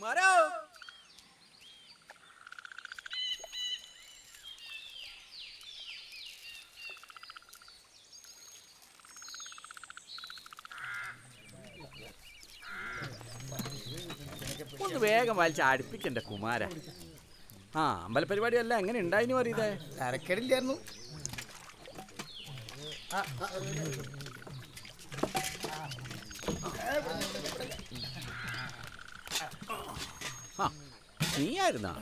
കുമാരോ ഒന്ന് വേഗം വലിച്ച് അടുപ്പിക്കണ്ട കുമാര. ആ അമ്പലപരിപാടി അല്ല എങ്ങനെ ഉണ്ടായിന് പറയതേ? തരക്കേടില്ലായിരുന്നു. നീയായിരുന്നാ?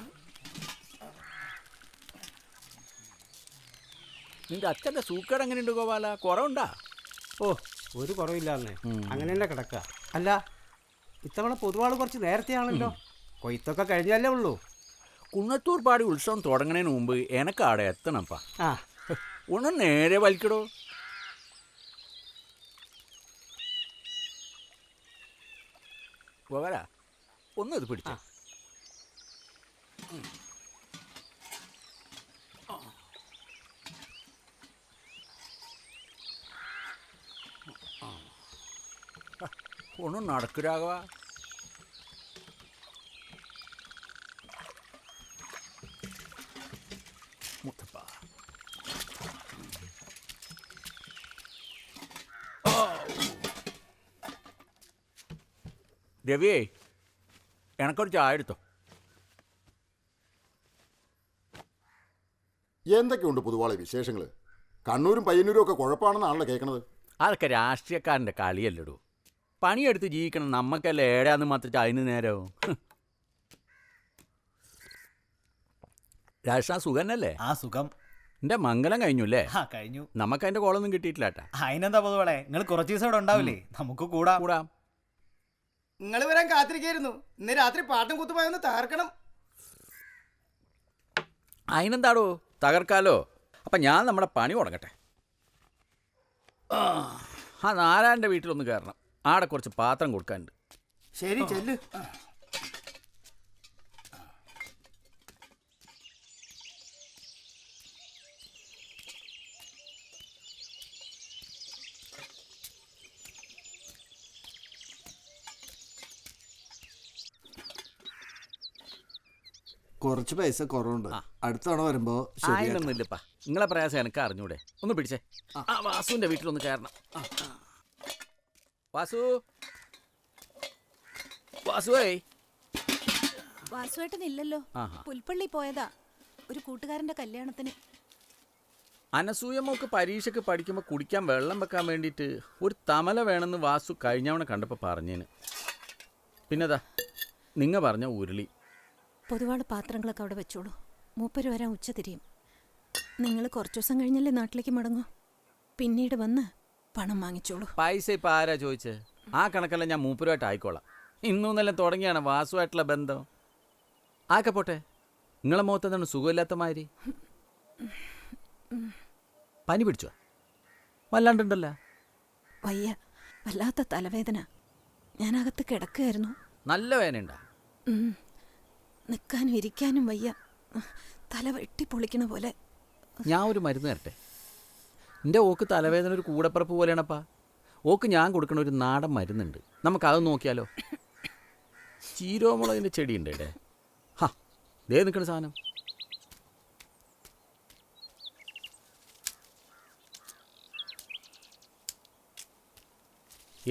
നിന്റെ അച്ഛൻ്റെ സൂക്കേട് എങ്ങനെയുണ്ട് ഗോപാല? കുറവുണ്ടാ? ഓ ഒരു കുറവില്ലാന്നേ, അങ്ങനെ തന്നെ കിടക്കുക. അല്ല ഇത്തവണ പൊതുവാൾ കുറച്ച് നേരത്തെയാണല്ലോ, കൊയ്ത്തൊക്കെ കഴിഞ്ഞല്ലേ ഉള്ളൂ. കുന്നത്തൂർ പാടി ഉത്സവം തുടങ്ങുന്നതിന് മുമ്പ് എനക്ക് അവിടെ എത്തണപ്പാ. ആ ഒന്ന് നേരെ വലിക്കടോ. ഗോപാല ഒന്ന് ഇത് പിടിച്ച. ഒന്നും നടക്കുരാകവാ. മുത്തപ്പ രവിയേ, എനക്കൊരു ചായ എടുത്തോ. എന്തൊക്കെയുണ്ട് പൊതുവാളെ വിശേഷങ്ങൾ? കണ്ണൂരും പയ്യന്നൂരും ഒക്കെ കുഴപ്പമാണെന്നാണല്ലോ കേൾക്കണത്. അതൊക്കെ രാഷ്ട്രീയക്കാരൻ്റെ കളിയല്ലടൂ. പണിയെടുത്ത് ജീവിക്കണം നമ്മക്കല്ലേ, ഏടാന്ന് മാത്രം അതിന് നേരവും. രാഷ്ട്ര സുഖന്നല്ലേ? ആ സുഖം. എന്റെ മംഗലം കഴിഞ്ഞു അല്ലേ? കഴിഞ്ഞു. നമുക്ക് അതിന്റെ കോളൊന്നും കിട്ടിയിട്ടില്ല. അതിനെന്താ പൊതുവളെ, നിങ്ങൾ കുറച്ച് ദിവസം ഇവിടെ ഉണ്ടാവില്ലേ? നമുക്ക് കൂടാം. കൂടാം. നിങ്ങൾ വരാൻ കാത്തിരിക്കായിരുന്നു. ഇന്ന് രാത്രി പാട്ടും കുത്തുപോയൊന്ന് തകർക്കണം. അതിനെന്താടോ തകർക്കാലോ. അപ്പം ഞാൻ നമ്മുടെ പണി തുടങ്ങട്ടെ. ആ നാരായണൻ്റെ വീട്ടിലൊന്ന് കയറണം. ആടെ കുറച്ച് പാത്രം കൊടുക്കാനുണ്ട്. ശരി ചെല്ല്. കുറച്ച് പൈസ കുറവുണ്ട്, അടുത്ത തവണ വരുമ്പോ. അതിനൊന്നുമില്ലപ്പാ, നിങ്ങളെ പ്രയാസം എനിക്ക് അറിഞ്ഞൂടെ. ഒന്ന് പിടിച്ചേ. ആ വാസുവിൻ്റെ വീട്ടിലൊന്ന് കയറണം. വാസു, വാസുവേ. വാസുവേട്ടനില്ലല്ലോ, പുൽപ്പള്ളി പോയതാ ഒരു കൂട്ടുകാരന്റെ കല്യാണത്തിന്. അനസൂയമോക്ക് പരീക്ഷയ്ക്ക് പഠിക്കുമ്പോൾ കുടിക്കാൻ വെള്ളം വെക്കാൻ വേണ്ടിയിട്ട് ഒരു തമല വേണമെന്ന് വാസു കഴിഞ്ഞവണ കണ്ടപ്പോൾ പറഞ്ഞേന്. പിന്നെതാ നിങ്ങൾ പറഞ്ഞ ഉരുളി. പൊതുവാള് പാത്രങ്ങളൊക്കെ അവിടെ വെച്ചോളൂ. മൂപ്പര് വരാൻ ഉച്ച തിരിയും. നിങ്ങൾ കുറച്ചു ദിവസം കഴിഞ്ഞല്ലേ നാട്ടിലേക്ക് മടങ്ങൂ. പിന്നീട് വന്ന് പണം വാങ്ങിച്ചോളൂ. പൈസ ഇപ്പം ആരാ ചോദിച്ചേ? ആ കണക്കെല്ലാം ഞാൻ മൂപ്പരുമായിട്ട് ആയിക്കോളാം. ഇന്നൊന്നെല്ലാം തുടങ്ങിയാണ് വാസുവായിട്ടുള്ള ബന്ധം. ആക്കെ പോട്ടെ. നിങ്ങളെ മുഖത്ത് എന്താണ് സുഖമില്ലാത്ത മാതിരി? പനി പിടിച്ചോ? വല്ലാണ്ടുണ്ടല്ലോ. വയ്യ, വല്ലാത്ത തലവേദന. ഞാനകത്ത് കിടക്കുകയായിരുന്നു. നല്ല വേദനയുണ്ടാ? നിൽക്കാനും ഇരിക്കാനും വയ്യ, തല വെട്ടിപ്പൊളിക്കണ പോലെ. ഞാൻ ഒരു മരുന്ന് തരട്ടെ. എൻ്റെ ഓക്ക് തലവേദന ഒരു കൂടപ്പറപ്പ് പോലെയാണപ്പാ. ഓക്ക് ഞാൻ കൊടുക്കണ ഒരു നാടൻ മരുന്നുണ്ട്, നമുക്കത് നോക്കിയാലോ? ചീരോമുളകിൻ്റെ ചെടിയുണ്ട് ഇവിടെ. ഹാ, ദേ നിൽക്കണ സാധനം.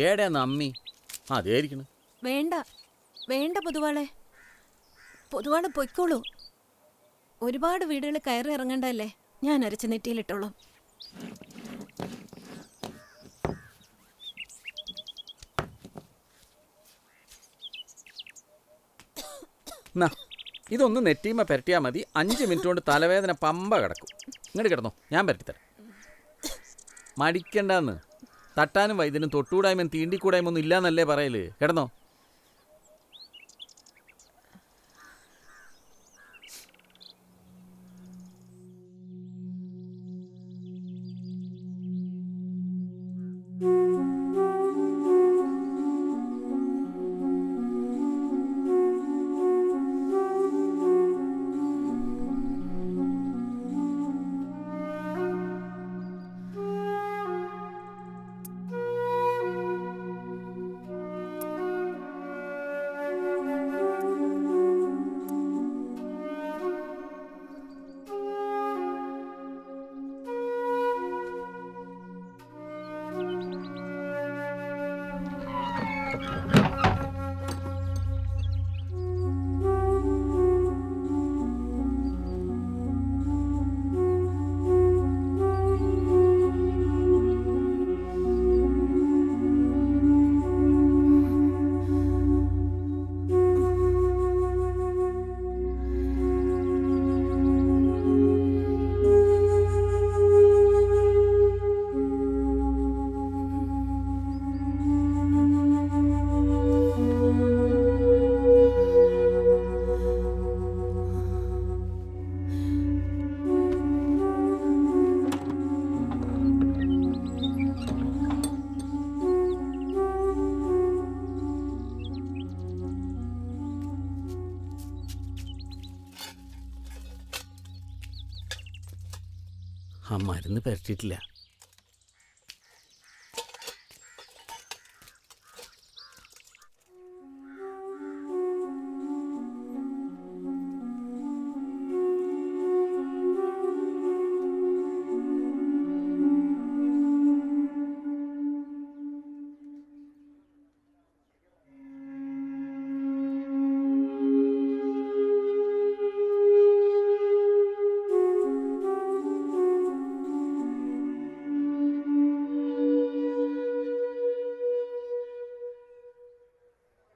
ഏടെയാന്ന് അമ്മി? ആ അതേരിക്കണ്. വേണ്ട വേണ്ട പൊതുവാളെ, പൊതുവാള് പൊയ്ക്കോളൂ. ഒരുപാട് വീടുകൾ കയറി ഇറങ്ങണ്ടല്ലേ, ഞാൻ അരച്ച് നെറ്റിയിലിട്ടോളാം. ഇതൊന്ന് നെറ്റിയുമ്പോൾ പെരട്ടിയാൽ മതി. 5 മിനിറ്റ് കൊണ്ട് തലവേദന പമ്പ കിടക്കും. ഇങ്ങോട്ട് കിടന്നോ, ഞാൻ പെരട്ടിത്തരാം. മടിക്കണ്ടെന്ന്. തട്ടാനും വൈദ്യനും തൊട്ടുകൂടായ്മയും തീണ്ടിക്കൂടായ്മ ഒന്നും ഇല്ലാന്നല്ലേ പറയല്. കിടന്നോ. ആ മരുന്ന് പരട്ടിയിട്ടില്ല.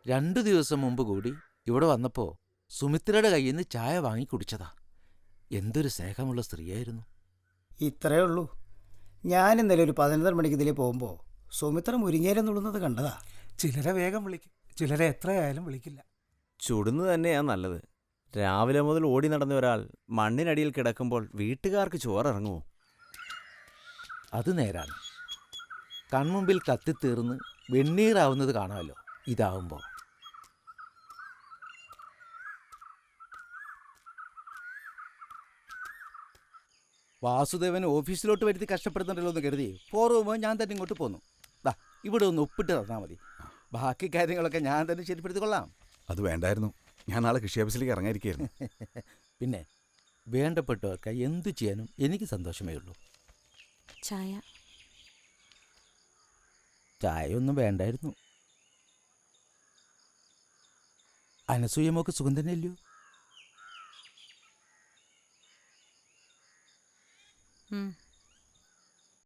രണ്ടു ദിവസം മുമ്പ് കൂടി ഇവിടെ വന്നപ്പോൾ സുമിത്രയുടെ കയ്യിൽ നിന്ന് ചായ വാങ്ങി കുടിച്ചതാ. എന്തൊരു സ്നേഹമുള്ള സ്ത്രീയായിരുന്നു. ഇത്രയേ ഉള്ളൂ. ഞാൻ ഇന്നലെ ഒരു 11 മണിക്ക് ഇതിലേ പോകുമ്പോൾ സുമിത്ര മുരിങ്ങേരം നുള്ളുന്നത് കണ്ടതാ. ചിലരെ വേഗം വിളിക്കും, ചിലരെ എത്രയായാലും വിളിക്കില്ല. ചുടുന്നു തന്നെയാ നല്ലത്. രാവിലെ മുതൽ ഓടി നടന്ന ഒരാൾ മണ്ണിനടിയിൽ കിടക്കുമ്പോൾ വീട്ടുകാർക്ക് ചോറിറങ്ങുമോ? അത് നേരാണ്. കൺമുമ്പിൽ കത്തിത്തീർന്ന് വെണ്ണീറാവുന്നത് കാണാമല്ലോ ഇതാവുമ്പോൾ. വാസുദേവൻ ഓഫീസിലോട്ട് വരുത്തി കഷ്ടപ്പെടുന്നുണ്ടല്ലോ എന്ന് കരുതി പോറുമ്പോൾ ഞാൻ തന്നെ ഇങ്ങോട്ട് പോന്നു. ദാ ഇവിടെ ഒന്ന് ഒപ്പിട്ട് തന്നാൽ മതി. ബാക്കി കാര്യങ്ങളൊക്കെ ഞാൻ തന്നെ ശരിപ്പെടുത്തിക്കൊള്ളാം. അത് വേണ്ടായിരുന്നു. ഞാൻ നാളെ കൃഷി ഓഫീസിലേക്ക് ഇറങ്ങിയിരിക്കുകയായിരുന്നു. പിന്നെ വേണ്ടപ്പെട്ടവർക്ക് എന്തു ചെയ്യാനും എനിക്ക് സന്തോഷമേ ഉള്ളൂ. ചായ ചായയൊന്നും വേണ്ടായിരുന്നു. അനസൂയമൊക്കെ സുഖം തന്നെയല്ലയോ? ഉം.